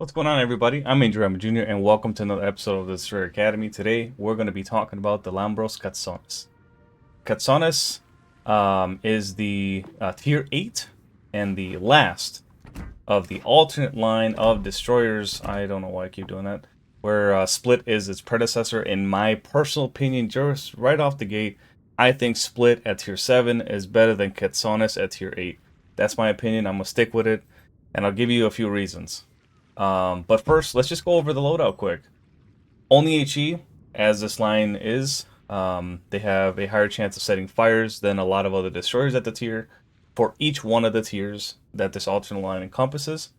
What's going on, everybody? I'm Andrew Jr., and welcome to another episode of the Destroyer Academy. Today, we're going to be talking about the Lambros Katsonis. Katsonis is the Tier 8 and the last of the alternate line of destroyers. I don't know why I keep doing that. Where Split is its predecessor. In my personal opinion, just right off the gate, I think Split at Tier 7 is better than Katsonis at Tier 8. That's my opinion. I'm going to stick with it, and I'll give you a few reasons. But first, let's just go over the loadout quick. Only HE, as this line is, they have a higher chance of setting fires than a lot of other destroyers at the tier for each one of the tiers that this alternate line encompasses.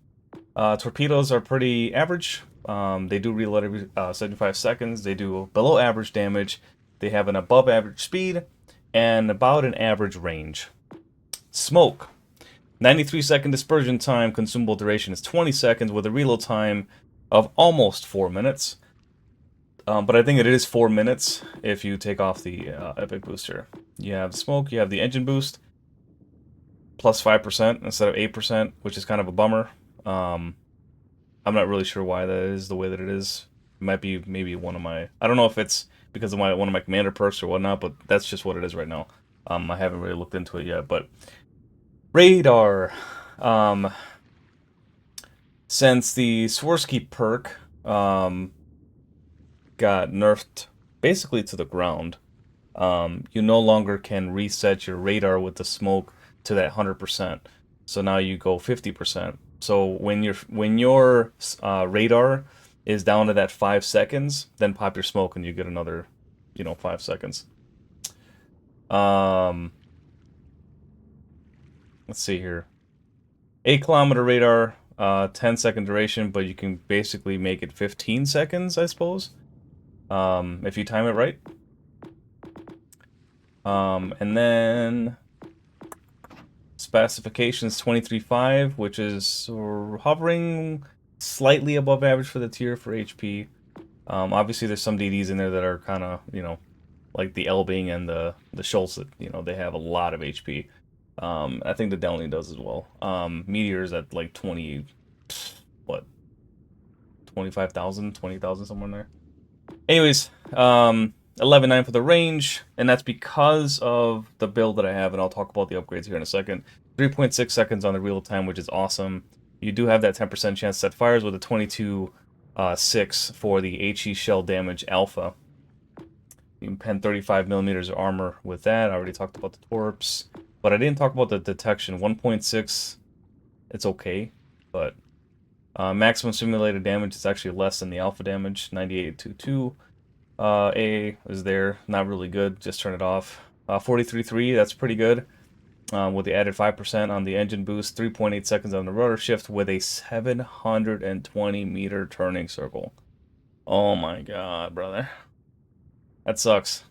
Torpedoes are pretty average. They do reload every 75 seconds. They do below average damage. They have an above average speed and about an average range. Smoke. 93-second dispersion time, consumable duration is 20 seconds with a reload time of almost 4 minutes. But I think it is 4 minutes if you take off the epic booster. You have smoke, you have the engine boost, plus 5% instead of 8%, which is kind of a bummer. I'm not really sure why that is the way that it is. It might be maybe one of my... I don't know if it's because of one of my commander perks or whatnot, but that's just what it is right now. I haven't really looked into it yet, but... Radar. Since the Swirsky perk got nerfed basically to the ground, you no longer can reset your radar with the smoke to that 100%. So now you go 50%. So when your radar is down to that 5 seconds, then pop your smoke and you get another, 5 seconds. Let's see here. 8-kilometer radar, 10-second duration, but you can basically make it 15 seconds, I suppose, if you time it right. And then specifications 23.5, which is hovering slightly above average for the tier for HP. Obviously, there's some DDs in there that are kind of, like the Elbing and the Schultz that, they have a lot of HP. I think the Delny does as well. Meteor's at like 25,000, 20,000, somewhere in there. Anyways, 11.9 for the range, and that's because of the build that I have, and I'll talk about the upgrades here in a second. 3.6 seconds on the reload time, which is awesome. You do have that 10% chance to set fires with a 22.6 for the HE shell damage alpha. You can pen 35 millimeters of armor with that. I already talked about the torps. But I didn't talk about the detection. 1.6, it's okay, but maximum simulated damage is actually less than the alpha damage, 98.22. A is there, not really good, just turn it off. 43.3, that's pretty good, with the added 5% on the engine boost, 3.8 seconds on the rudder shift with a 720-meter turning circle. Oh my god, brother. That sucks.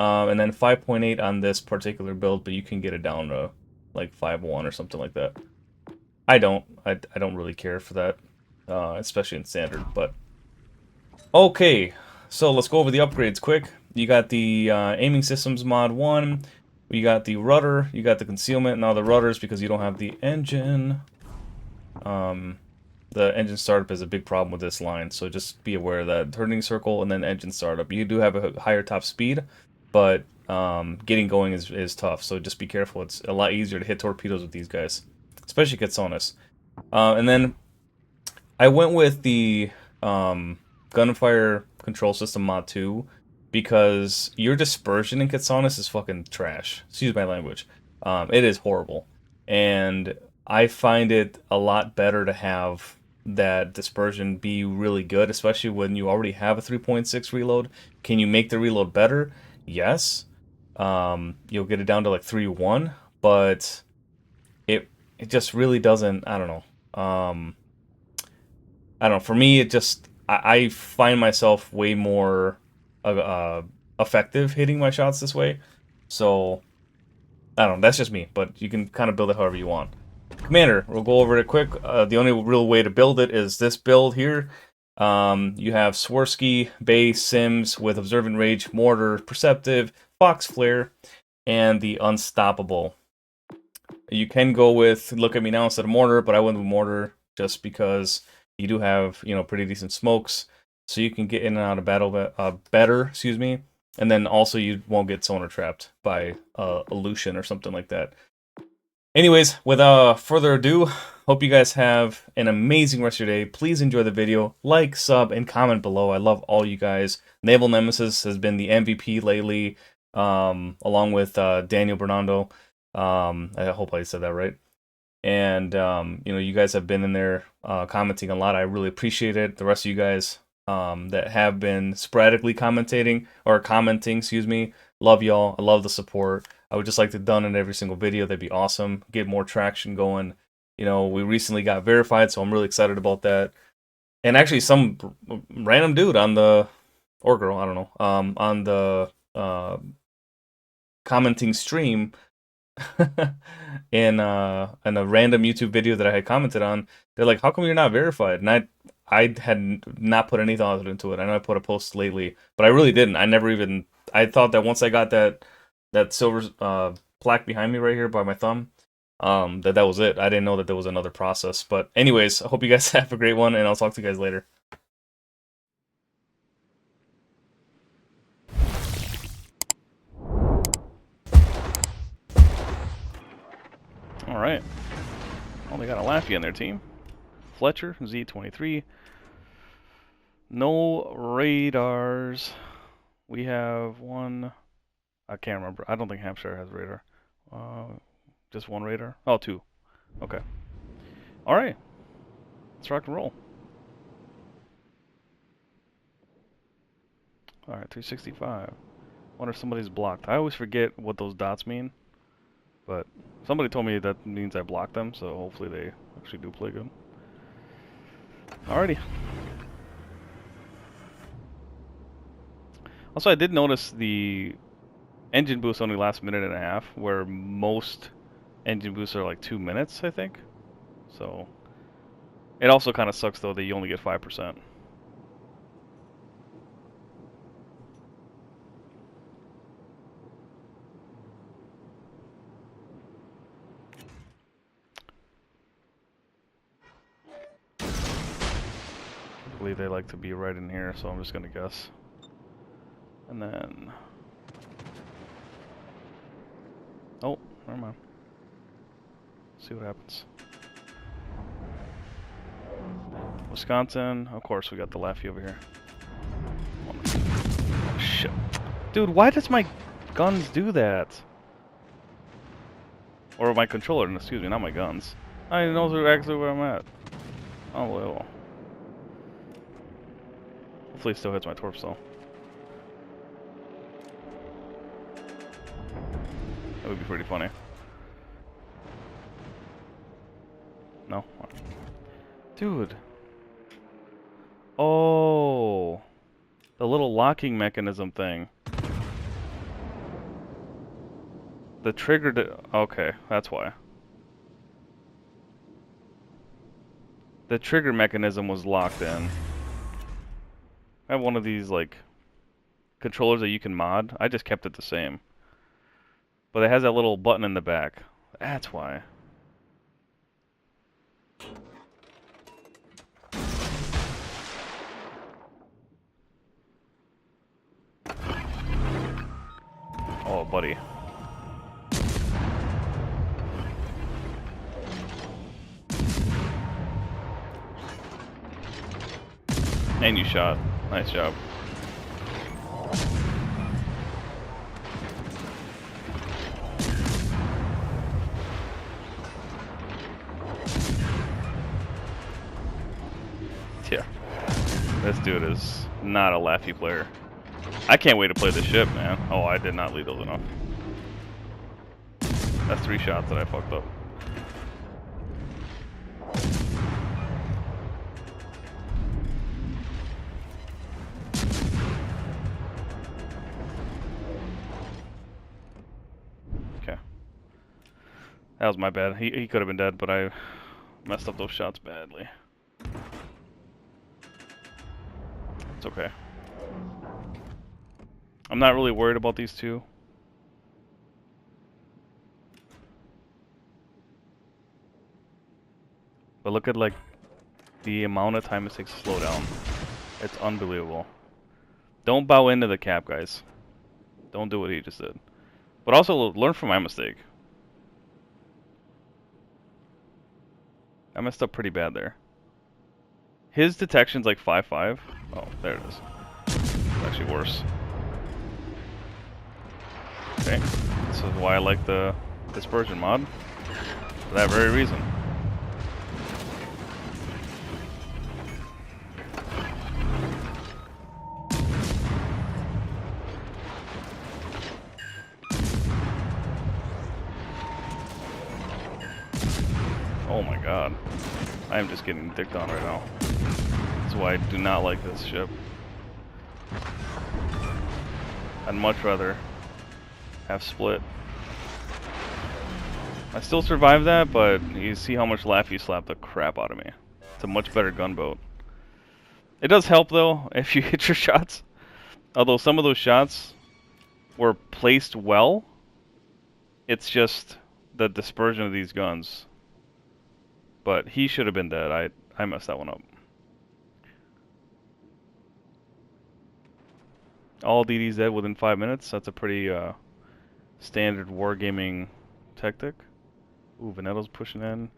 And then 5.8 on this particular build, but you can get it down to like 5.1 or something like that. I don't really care for that, especially in standard. But okay, so let's go over the upgrades quick. You got the aiming systems mod 1. You got the rudder. You got the concealment. Now the rudders, because you don't have the engine. The engine startup is a big problem with this line, so just be aware of that. Turning circle and then engine startup. You do have a higher top speed, but getting going is tough, so just be careful. It's a lot easier to hit torpedoes with these guys, especially Katsonis. And then I went with the gunfire control system mod 2 because your dispersion in Katsonis is fucking trash. Excuse my language. It is horrible, and I find it a lot better to have that dispersion be really good, especially when you already have a 3.6 reload. Can you make the reload better? Yes. You'll get it down to like 3.1, but it just really doesn't, I don't know. I don't know, for me it just I find myself way more effective hitting my shots this way. So I don't know, that's just me, but you can kind of build it however you want. Commander, we'll go over it quick. The only real way to build it is this build here. You have Swirsky, Base, Sims with Observant Rage, Mortar, Perceptive, Fox Flare, and the Unstoppable. You can go with Look at Me Now instead of Mortar, but I went with Mortar just because you do have, you know, pretty decent smokes, so you can get in and out of battle better, excuse me. And then also you won't get sonar trapped by a Lucian or something like that. Anyways, without further ado, hope you guys have an amazing rest of your day. Please enjoy the video, like, sub, and comment below. I love all you guys. Naval Nemesis has been the MVP lately, along with Daniel Bernardo. I hope I said that right. And you know, you guys have been in there commenting a lot. I really appreciate it. The rest of you guys that have been sporadically commenting, excuse me, love y'all. I love the support. I would just like to done in every single video. That'd be awesome. Get more traction going. You know, we recently got verified, so I'm really excited about that. And actually, some random dude on the, or girl, I don't know, on the commenting stream in a random YouTube video that I had commented on, they're like, "How come you're not verified?" And I had not put any thought into it. I know I put a post lately, but I really didn't. I never even. I thought that once I got that silver plaque behind me right here by my thumb, that was it. I didn't know that there was another process. But anyways, I hope you guys have a great one, and I'll talk to you guys later. All right. Oh, they got a Laffy on their team. Fletcher, Z23. No radars. We have one. I can't remember. I don't think Hampshire has radar. Just one radar? Oh, two. Okay. Alright. Let's rock and roll. Alright, 365. Wonder if somebody's blocked. I always forget what those dots mean. But somebody told me that means I blocked them, so hopefully they actually do play good. Alrighty. Also, I did notice the engine boost only lasts a minute and a half, where most engine boosts are like 2 minutes, I think. So, it also kind of sucks though that you only get 5%. I believe they like to be right in here, so I'm just gonna guess. And then... oh, never mind. See what happens. Wisconsin, of course we got the Laffy over here. Oh, shit. Dude, why does my guns do that? Or my controller, excuse me, not my guns. I don't know actually where I'm at. Unbelievable. Hopefully it still hits my torso. That would be pretty funny. No? Dude. Oh. The little locking mechanism thing. The trigger okay, that's why. The trigger mechanism was locked in. I have one of these, like, controllers that you can mod. I just kept it the same. But it has that little button in the back. That's why. Oh, buddy. And you shot. Nice job. Yeah. This dude is not a Laffy player. I can't wait to play this ship, man. Oh, I did not lead those enough. That's 3 shots that I fucked up. Okay. That was my bad. He could have been dead, but I messed up those shots badly. It's okay. I'm not really worried about these two. But look at, like, The amount of time it takes to slow down. It's unbelievable. Don't bow into the cap, guys. Don't do what he just did. But also learn from my mistake. I messed up pretty bad there. His detection's like 5-5. Oh, there it is. It's actually worse. Okay. This is why I like the dispersion mod. For that very reason. Oh my god. I am just getting dicked on right now. That's why I do not like this ship. I'd much rather have split. I still survived that, but you see how much Laffy slapped the crap out of me. It's a much better gunboat. It does help though if you hit your shots. Although some of those shots were placed well, it's just the dispersion of these guns. But he should have been dead. I messed that one up. All DD's dead within 5 minutes. That's a pretty standard wargaming tactic. Ooh, Veneto's pushing in.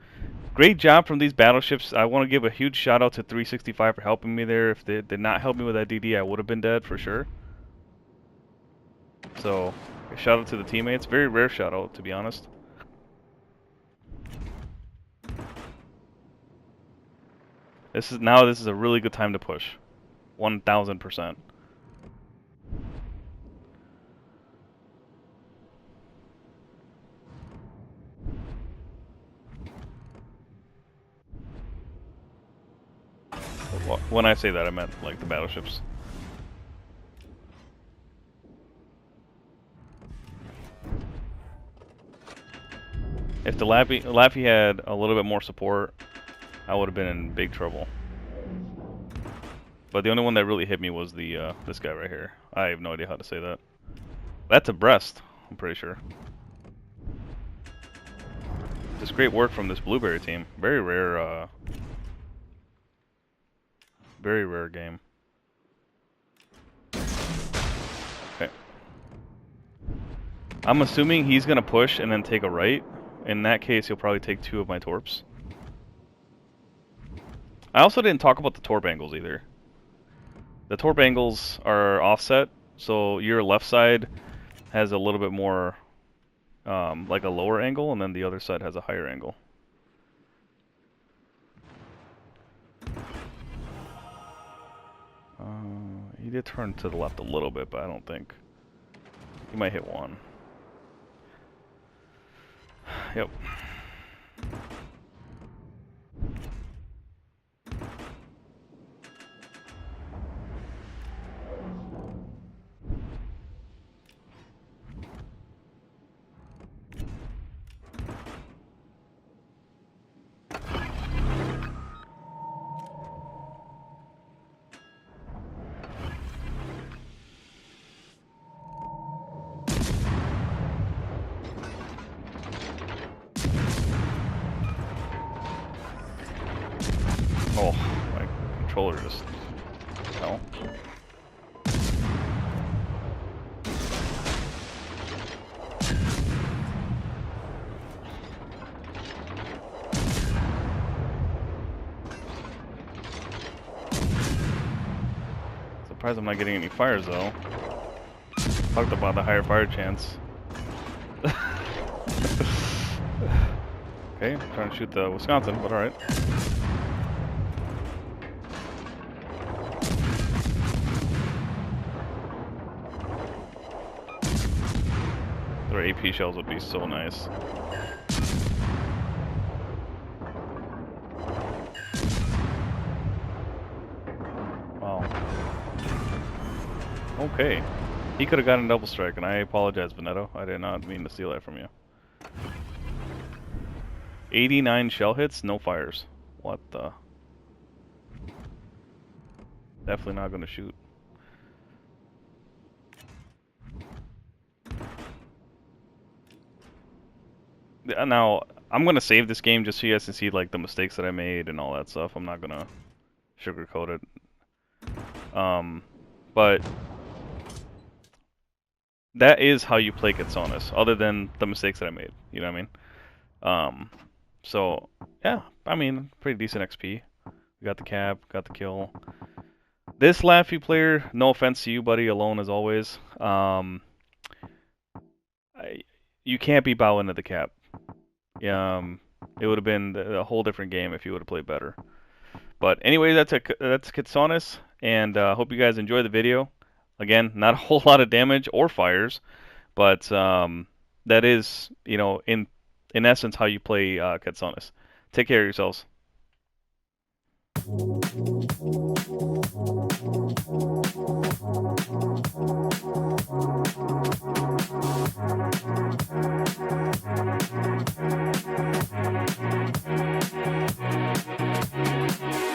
Great job from these battleships. I want to give a huge shout out to 365 for helping me there. If they did not help me with that DD, I would have been dead for sure. So, a shout out to the teammates. Very rare shout out, to be honest. This is a really good time to push. 1000%. When I say that, I meant like the battleships. If the Laffy had a little bit more support, I would have been in big trouble. But the only one that really hit me was the this guy right here. I have no idea how to say that. That's a breast, I'm pretty sure. Just great work from this Blueberry team. Very rare game. Okay. I'm assuming he's gonna push and then take a right. In that case, he'll probably take 2 of my torps. I also didn't talk about the torp angles either. The torp angles are offset, so your left side has a little bit more, like a lower angle, and then the other side has a higher angle. He did turn to the left a little bit, but I don't think. He might hit 1. Yep. Oh, my controller just fell. Surprised I'm not getting any fires though. Talked about the higher fire chance. Okay, I'm trying to shoot the Wisconsin, but alright. Their AP shells would be so nice. Wow. Okay. He could have gotten a double strike, and I apologize, Veneto. I did not mean to steal that from you. 89 shell hits, no fires. What the? Definitely not going to shoot. Now, I'm gonna save this game just so you guys can see like the mistakes that I made and all that stuff. I'm not gonna sugarcoat it. But that is how you play Katsonis, other than the mistakes that I made. You know what I mean? So yeah, I mean, pretty decent XP. We got the cap, got the kill. This Laffy player, no offense to you, buddy, alone as always. You can't be bowing to the cap. It would have been a whole different game if you would have played better. But anyway, that's Katsonis, and hope you guys enjoy the video. Again, not a whole lot of damage or fires, but that is, in essence, how you play Katsonis. Take care of yourselves.